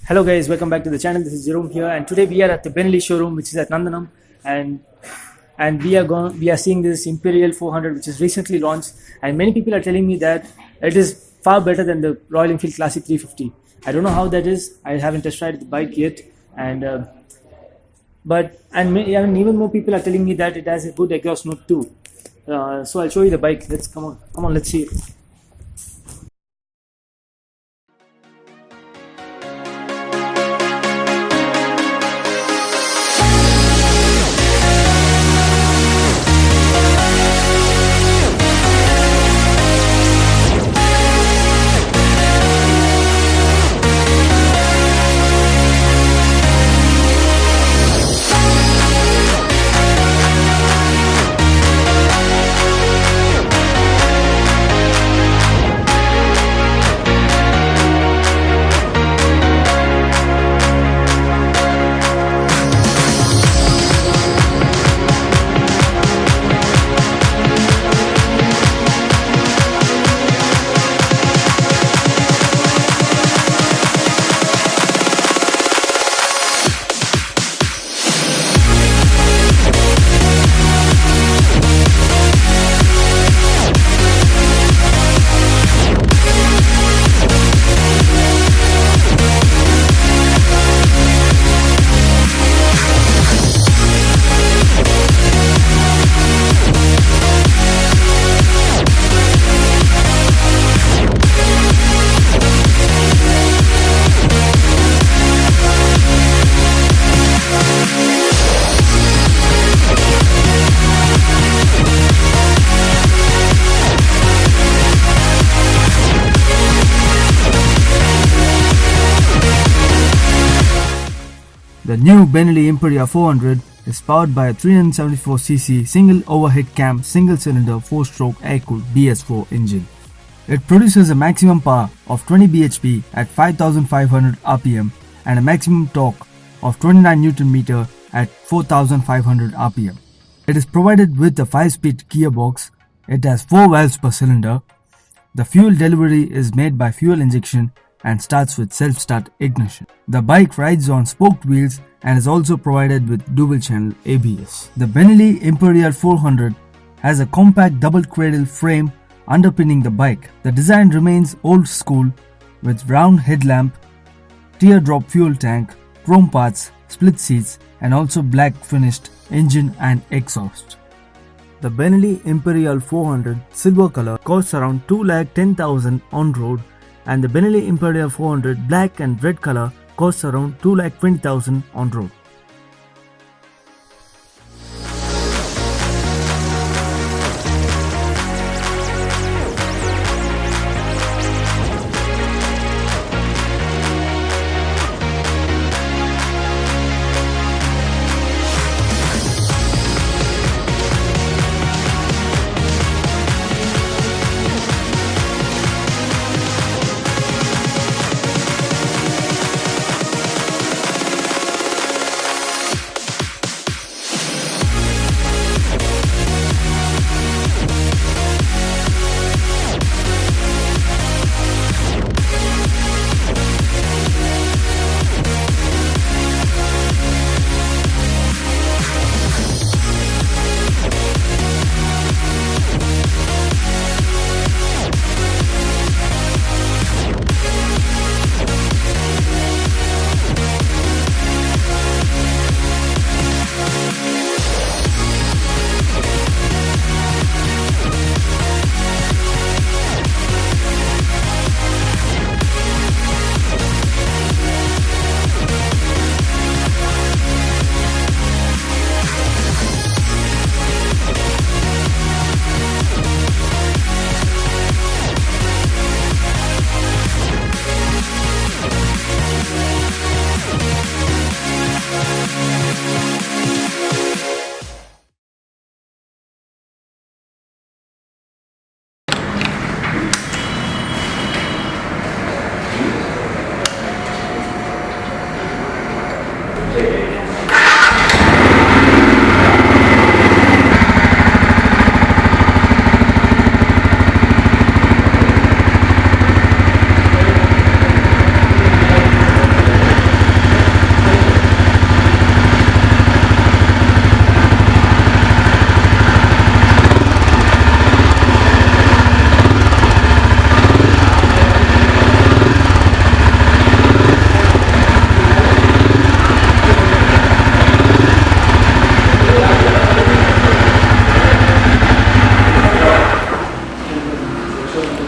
Hello guys, welcome back to the channel. This is Showroom here, and today we are at the Benelli showroom, which is at Nandanam, and we are seeing this Imperiale 400, which is recently launched, and many people are telling me that it is far better than the Royal Enfield Classic 350. I don't know how that is. I haven't test tried the bike yet, and even more people are telling me that it has a good exhaust note too. So I'll show you the bike. Come on, let's see it. The new Benelli Imperiale 400 is powered by a 374cc single overhead cam single cylinder 4-stroke air-cooled BS4 engine. It produces a maximum power of 20 bhp at 5500 rpm and a maximum torque of 29 Nm at 4500 rpm. It is provided with a 5-speed gearbox. It has 4 valves per cylinder. The fuel delivery is made by fuel injection and starts with self-start ignition. The bike rides on spoked wheels and is also provided with dual-channel ABS. The Benelli Imperiale 400 has a compact double cradle frame underpinning the bike. The design remains old school with round headlamp, teardrop fuel tank, chrome parts, split seats and also black finished engine and exhaust. The Benelli Imperiale 400 silver color costs around 2,10,000 on road, and the Benelli Imperiale 400 black and red color costs around 2,20,000 on road. So